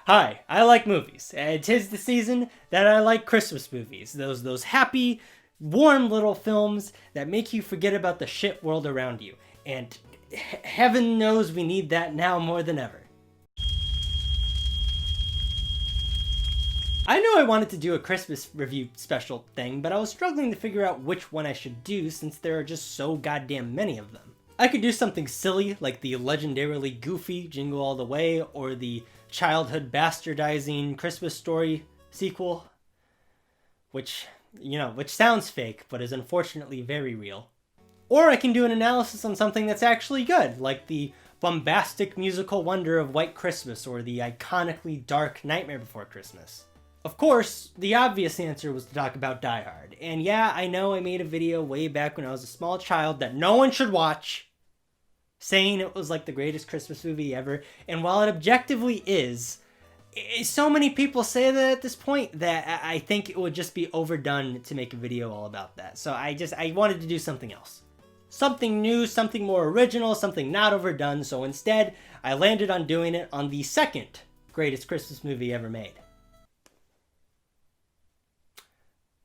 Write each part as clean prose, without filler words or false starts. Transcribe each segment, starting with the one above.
Hi, I like movies, and 'tis the season that I like Christmas movies. Those happy, warm little films that make you forget about the shit world around you. And heaven knows we need that now more than ever. I knew I wanted to do a Christmas review special thing, but I was struggling to figure out which one I should do since there are just so goddamn many of them. I could do something silly like the legendarily goofy Jingle All the Way or the childhood bastardizing Christmas Story sequel, which sounds fake, but is unfortunately very real. Or I can do an analysis on something that's actually good, like the bombastic musical wonder of White Christmas or the iconically dark Nightmare Before Christmas. Of course, the obvious answer was to talk about Die Hard. And yeah, I know I made a video way back when I was a small child that no one should watch, saying it was like the greatest Christmas movie ever. And while it objectively is, so many people say that at this point that I think it would just be overdone to make a video all about that. So I wanted to do something else. Something new, something more original, something not overdone. So instead, I landed on doing it on the second greatest Christmas movie ever made.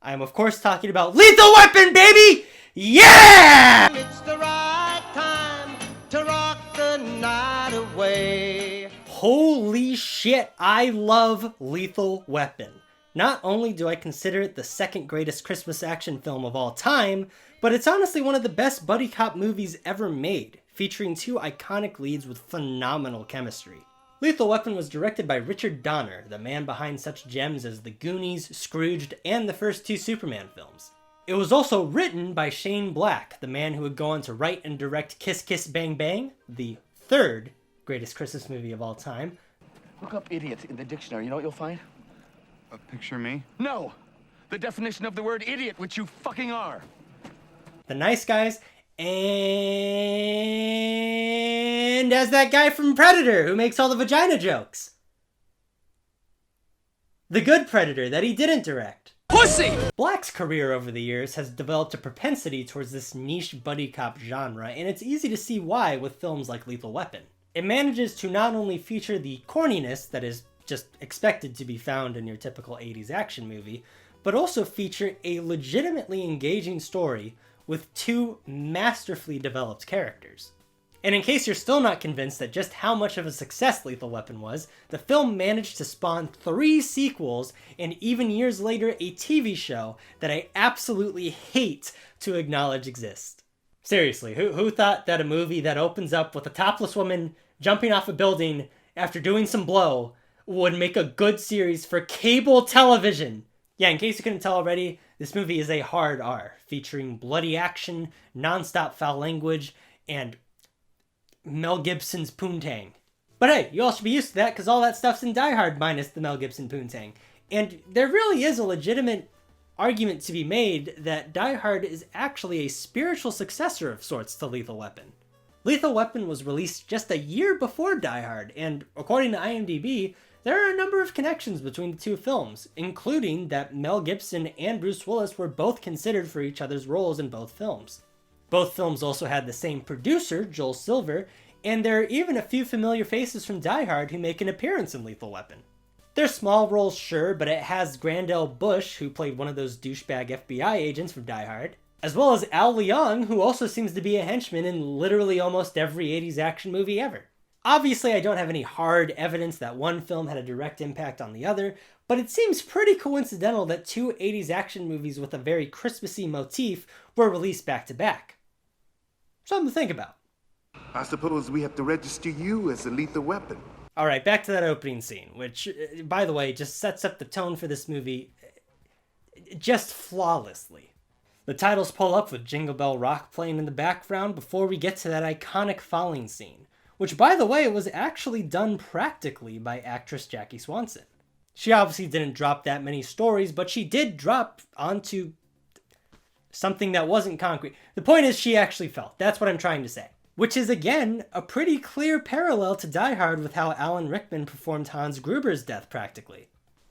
I am, of course, talking about Lethal Weapon, baby! Yeah! It's the right time to rock the night away. Holy shit, I love Lethal Weapon. Not only do I consider it the second greatest Christmas action film of all time, but it's honestly one of the best buddy cop movies ever made, featuring two iconic leads with phenomenal chemistry. Lethal Weapon was directed by Richard Donner, the man behind such gems as The Goonies, Scrooged, and the first two Superman films. It was also written by Shane Black, the man who would go on to write and direct Kiss Kiss Bang Bang, the third greatest Christmas movie of all time. Look up idiot in the dictionary. You know what you'll find? Picture me? No! The definition of the word idiot, which you fucking are. The Nice Guys, and as that guy from Predator who makes all the vagina jokes. The Good Predator that he didn't direct. Pussy! Black's career over the years has developed a propensity towards this niche buddy cop genre, and it's easy to see why with films like Lethal Weapon. It manages to not only feature the corniness that is just expected to be found in your typical 80s action movie, but also feature a legitimately engaging story with two masterfully developed characters. And in case you're still not convinced that just how much of a success Lethal Weapon was, the film managed to spawn 3 sequels and even years later a TV show that I absolutely hate to acknowledge exists. Seriously, who thought that a movie that opens up with a topless woman jumping off a building after doing some blow would make a good series for cable television? Yeah, in case you couldn't tell already, this movie is a hard R, featuring bloody action, non-stop foul language, and Mel Gibson's poontang. But hey, you all should be used to that because all that stuff's in Die Hard minus the Mel Gibson poontang. And there really is a legitimate argument to be made that Die Hard is actually a spiritual successor of sorts to Lethal Weapon. Lethal Weapon was released just a year before Die Hard, and according to IMDb, there are a number of connections between the two films, including that Mel Gibson and Bruce Willis were both considered for each other's roles in both films. Both films also had the same producer, Joel Silver, and there are even a few familiar faces from Die Hard who make an appearance in Lethal Weapon. They're small roles, sure, but it has Grandel Bush, who played one of those douchebag FBI agents from Die Hard, as well as Al Leong, who also seems to be a henchman in literally almost every 80s action movie ever. Obviously, I don't have any hard evidence that one film had a direct impact on the other, but it seems pretty coincidental that two 80s action movies with a very Christmassy motif were released back to back. Something to think about. I suppose we have to register you as a lethal weapon. Alright, back to that opening scene, which, by the way, just sets up the tone for this movie just flawlessly. The titles pull up with Jingle Bell Rock playing in the background before we get to that iconic falling scene, which, by the way, was actually done practically by actress Jackie Swanson. She obviously didn't drop that many stories, but she did drop onto something that wasn't concrete. The point is she actually fell. That's what I'm trying to say. Which is, again, a pretty clear parallel to Die Hard with how Alan Rickman performed Hans Gruber's death practically.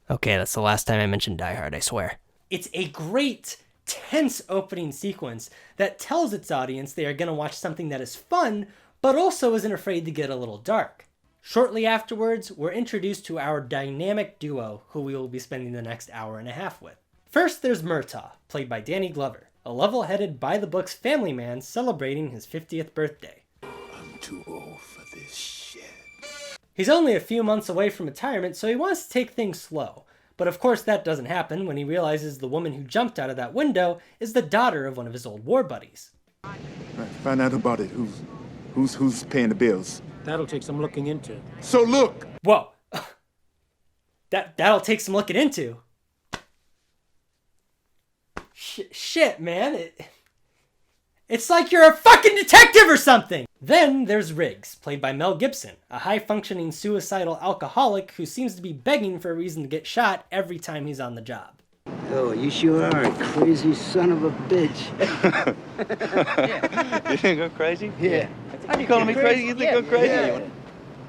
Okay, that's the last time I mentioned Die Hard, I swear. It's a great, tense opening sequence that tells its audience they are going to watch something that is fun, but also isn't afraid to get a little dark. Shortly afterwards, we're introduced to our dynamic duo who we will be spending the next hour and a half with. First, there's Murtaugh, played by Danny Glover, a level-headed by-the-books family man celebrating his 50th birthday. I'm too old for this shit. He's only a few months away from retirement, so he wants to take things slow. But of course that doesn't happen when he realizes the woman who jumped out of that window is the daughter of one of his old war buddies. Right, find out about it. Who's paying the bills? That'll take some looking into. So look! Whoa! That'll take some looking into. Shit, man. It's like you're a fucking detective or something! Then there's Riggs, played by Mel Gibson, a high-functioning suicidal alcoholic who seems to be begging for a reason to get shot every time he's on the job. Oh, you sure are a crazy son of a bitch. You think I'm crazy? Yeah. Are you calling me crazy? You think I'm crazy?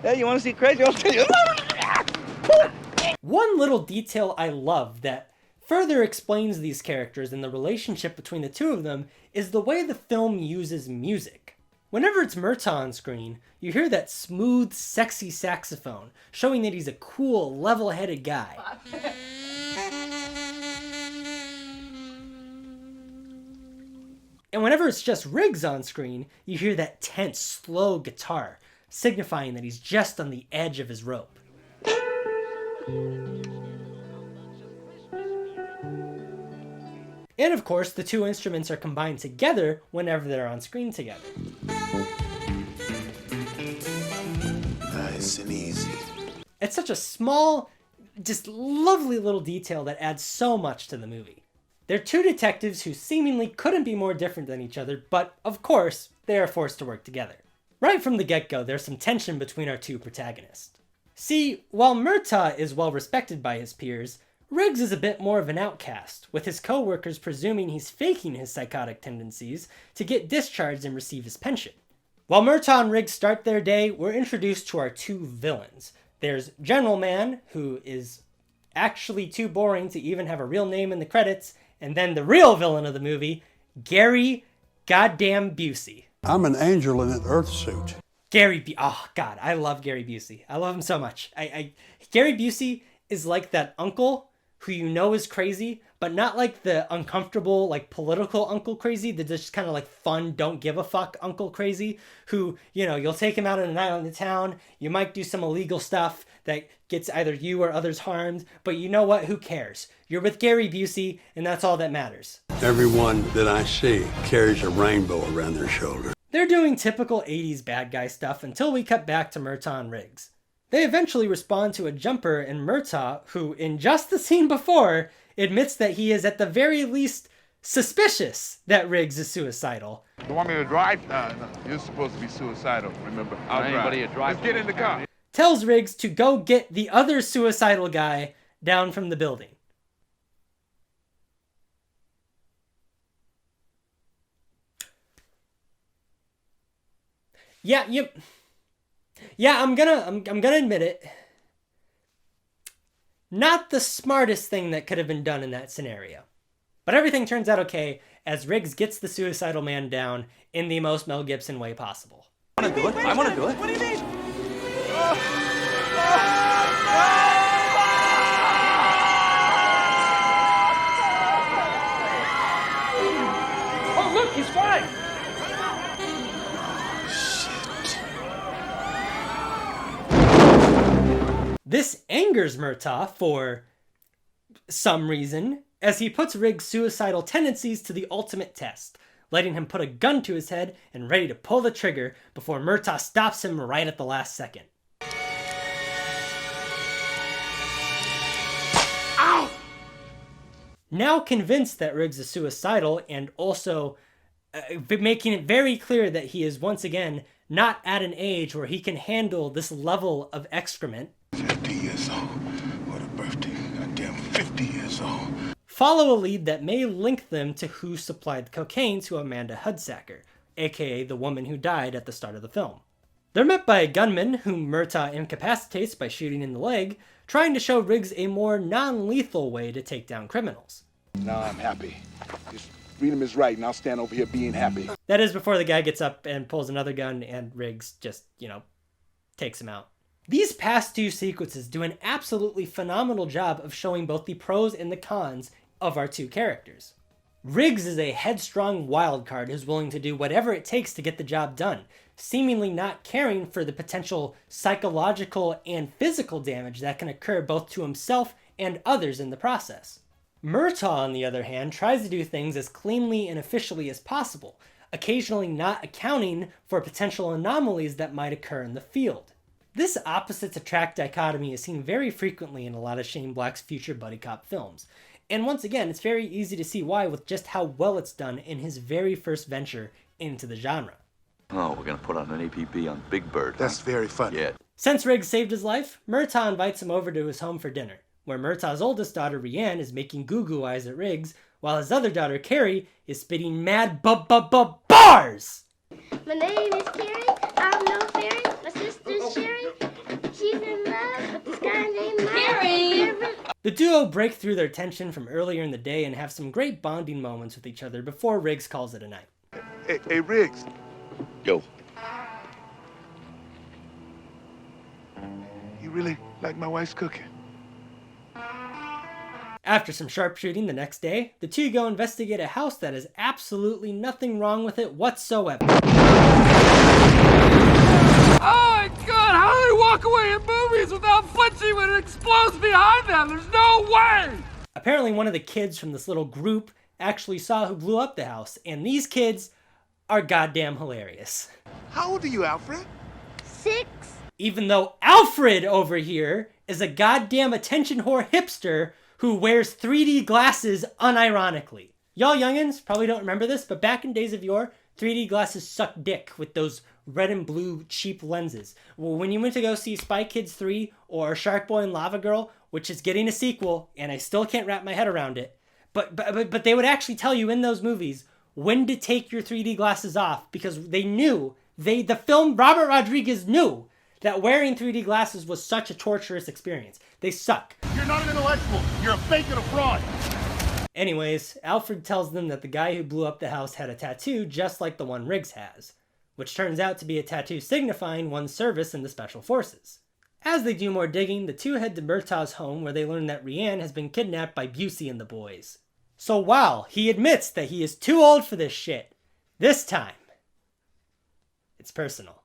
Yeah. You want to see crazy? I'll tell you. One little detail I love that further explains these characters and the relationship between the two of them is the way the film uses music. Whenever it's Murtaugh on screen, you hear that smooth, sexy saxophone, showing that he's a cool, level-headed guy. And whenever it's just Riggs on screen, you hear that tense, slow guitar, signifying that he's just on the edge of his rope. And of course, the two instruments are combined together whenever they're on screen together. Nice and easy. It's such a small, just lovely little detail that adds so much to the movie. They're two detectives who seemingly couldn't be more different than each other, but of course, they are forced to work together. Right from the get-go, there's some tension between our two protagonists. See, while Murtaugh is well respected by his peers, Riggs is a bit more of an outcast, with his co-workers presuming he's faking his psychotic tendencies to get discharged and receive his pension. While Murtaugh and Riggs start their day, we're introduced to our two villains. There's General Man, who is actually too boring to even have a real name in the credits, and then the real villain of the movie, Gary Goddamn Busey. I'm an angel in an earth suit. Oh God, I love Gary Busey. I love him so much. Gary Busey is like that uncle who you know is crazy, but not like the uncomfortable, like political uncle crazy, the just kind of like fun, don't give a fuck uncle crazy, who, you know, you'll take him out on a night on the town, you might do some illegal stuff that gets either you or others harmed, but you know what, who cares? You're with Gary Busey, and that's all that matters. Everyone that I see carries a rainbow around their shoulder. They're doing typical 80s bad guy stuff until we cut back to Murtaugh and Riggs. They eventually respond to a jumper in Murtaugh, who, in just the scene before, admits that he is at the very least suspicious that Riggs is suicidal. You want me to drive? No, you're supposed to be suicidal, remember? I'll Anybody drive. who drives Let's get in the car. Tells Riggs to go get the other suicidal guy down from the building. Yeah, I'm gonna admit it. Not the smartest thing that could have been done in that scenario. But everything turns out okay as Riggs gets the suicidal man down in the most Mel Gibson way possible. I want to do it. What do you mean? Oh, look, he's fine. This angers Murtaugh for some reason, as he puts Riggs' suicidal tendencies to the ultimate test, letting him put a gun to his head and ready to pull the trigger before Murtaugh stops him right at the last second. Ow! Now convinced that Riggs is suicidal and also making it very clear that he is once again not at an age where he can handle this level of excrement, 50 years old. What a birthday. Goddamn 50 years old. follow a lead that may link them to who supplied the cocaine to Amanda Hudsacker, aka the woman who died at the start of the film. They're met by a gunman whom Murtaugh incapacitates by shooting in the leg, trying to show Riggs a more non-lethal way to take down criminals. Now I'm happy. Just freedom is right, and I'll stand over here being happy. That is before the guy gets up and pulls another gun and Riggs just, takes him out. These past two sequences do an absolutely phenomenal job of showing both the pros and the cons of our two characters. Riggs is a headstrong wildcard who's willing to do whatever it takes to get the job done, seemingly not caring for the potential psychological and physical damage that can occur both to himself and others in the process. Murtaugh, on the other hand, tries to do things as cleanly and officially as possible, occasionally not accounting for potential anomalies that might occur in the field. This opposites attract dichotomy is seen very frequently in a lot of Shane Black's future buddy cop films. And once again, it's very easy to see why with just how well it's done in his very first venture into the genre. Oh, we're gonna put on an APB on Big Bird. That's very funny. Yeah. Since Riggs saved his life, Murtaugh invites him over to his home for dinner, where Murtaugh's oldest daughter, Rianne, is making goo-goo eyes at Riggs, while his other daughter, Carrie, is spitting mad bars! My name is Carrie. I'm no fairy. My sister's Sherry. She's in love with this guy named Carrie. The duo break through their tension from earlier in the day and have some great bonding moments with each other before Riggs calls it a night. Hey, Riggs. Yo. You really like my wife's cooking? After some sharpshooting the next day, the two go investigate a house that has absolutely nothing wrong with it whatsoever. Oh my god, how do they walk away in movies without flinching when it explodes behind them? There's no way! Apparently one of the kids from this little group actually saw who blew up the house, and these kids are goddamn hilarious. How old are you, Alfred? 6. Even though Alfred over here is a goddamn attention whore hipster who wears 3D glasses unironically. Y'all youngins probably don't remember this, but back in days of yore, 3D glasses sucked dick with those red and blue cheap lenses. Well, when you went to go see Spy Kids 3 or Shark Boy and Lava Girl, which is getting a sequel, and I still can't wrap my head around it, but they would actually tell you in those movies when to take your 3D glasses off because they knew, the film Robert Rodriguez knew that wearing 3D glasses was such a torturous experience. They suck. You're not an intellectual. You're a fake and a fraud. Anyways, Alfred tells them that the guy who blew up the house had a tattoo just like the one Riggs has, which turns out to be a tattoo signifying one's service in the Special Forces. As they do more digging, the two head to Murtaugh's home where they learn that Rianne has been kidnapped by Busey and the boys. So while he admits that he is too old for this shit, this time, it's personal.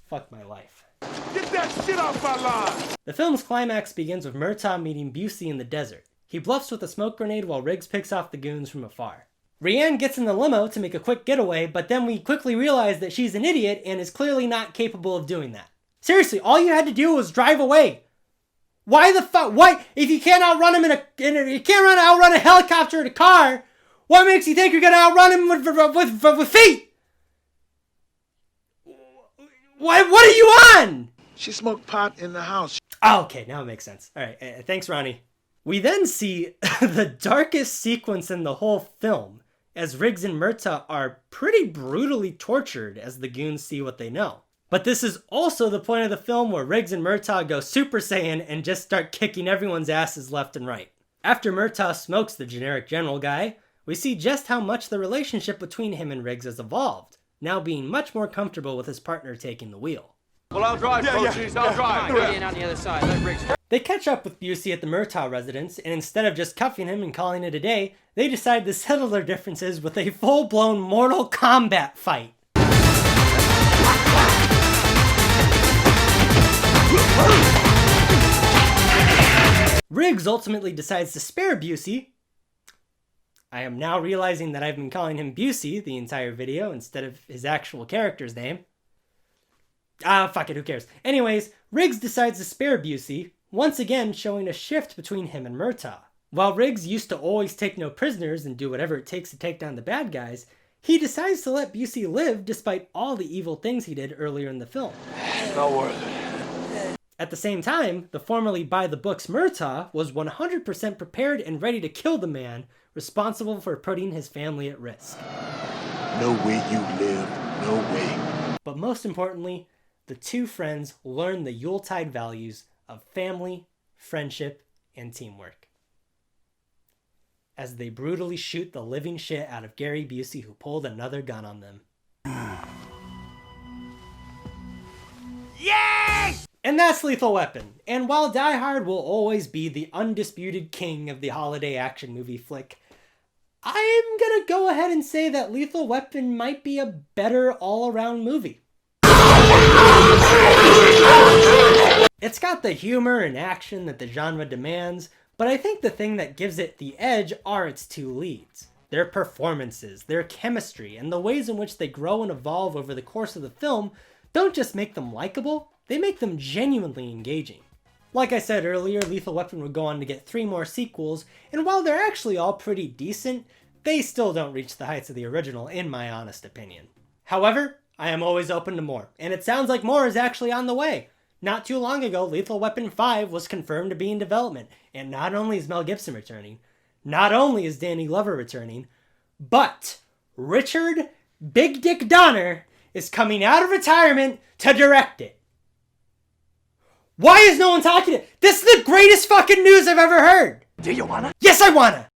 Fuck my life. Get that shit off my line! The film's climax begins with Murtaugh meeting Busey in the desert. He bluffs with a smoke grenade while Riggs picks off the goons from afar. Rianne gets in the limo to make a quick getaway, but then we quickly realize that she's an idiot and is clearly not capable of doing that. Seriously, all you had to do was drive away. Why the fuck? Why? If you can't outrun him you can't outrun a helicopter in a car, what makes you think you're gonna outrun him with feet? What are you on? She smoked pot in the house. Oh, okay, now it makes sense. All right, thanks, Ronnie. We then see the darkest sequence in the whole film, as Riggs and Murtaugh are pretty brutally tortured as the goons see what they know. But this is also the point of the film where Riggs and Murtaugh go Super Saiyan and just start kicking everyone's asses left and right. After Murtaugh smokes the generic general guy, we see just how much the relationship between him and Riggs has evolved, now being much more comfortable with his partner taking the wheel. Well, I'll drive, Coaches. I'll drive. Get in on the other side. Let Riggs. They catch up with Busey at the Murtaugh residence, and instead of just cuffing him and calling it a day, they decide to settle their differences with a full-blown Mortal Kombat fight. Riggs ultimately decides to spare Busey. I am now realizing that I've been calling him Busey the entire video instead of his actual character's name. Fuck it, who cares? Anyways, Riggs decides to spare Busey, once again showing a shift between him and Murtaugh. While Riggs used to always take no prisoners and do whatever it takes to take down the bad guys, he decides to let Busey live despite all the evil things he did earlier in the film. Not worth it. At the same time, the formerly by-the-books Murtaugh was 100% prepared and ready to kill the man responsible for putting his family at risk. No way you live. No way. But most importantly, the two friends learn the Yuletide values of family, friendship, and teamwork, as they brutally shoot the living shit out of Gary Busey, who pulled another gun on them. And that's Lethal Weapon. And while Die Hard will always be the undisputed king of the holiday action movie flick, I'm gonna go ahead and say that Lethal Weapon might be a better all-around movie. It's got the humor and action that the genre demands, but I think the thing that gives it the edge are its two leads. Their performances, their chemistry, and the ways in which they grow and evolve over the course of the film don't just make them likable, they make them genuinely engaging. Like I said earlier, Lethal Weapon would go on to get 3 more sequels, and while they're actually all pretty decent, they still don't reach the heights of the original in my honest opinion. However, I am always open to more, and it sounds like more is actually on the way. Not too long ago, Lethal Weapon 5 was confirmed to be in development, and not only is Mel Gibson returning, not only is Danny Glover returning, but Richard Big Dick Donner is coming out of retirement to direct it. Why is no one talking? This is the greatest fucking news I've ever heard! Do you wanna? Yes, I wanna!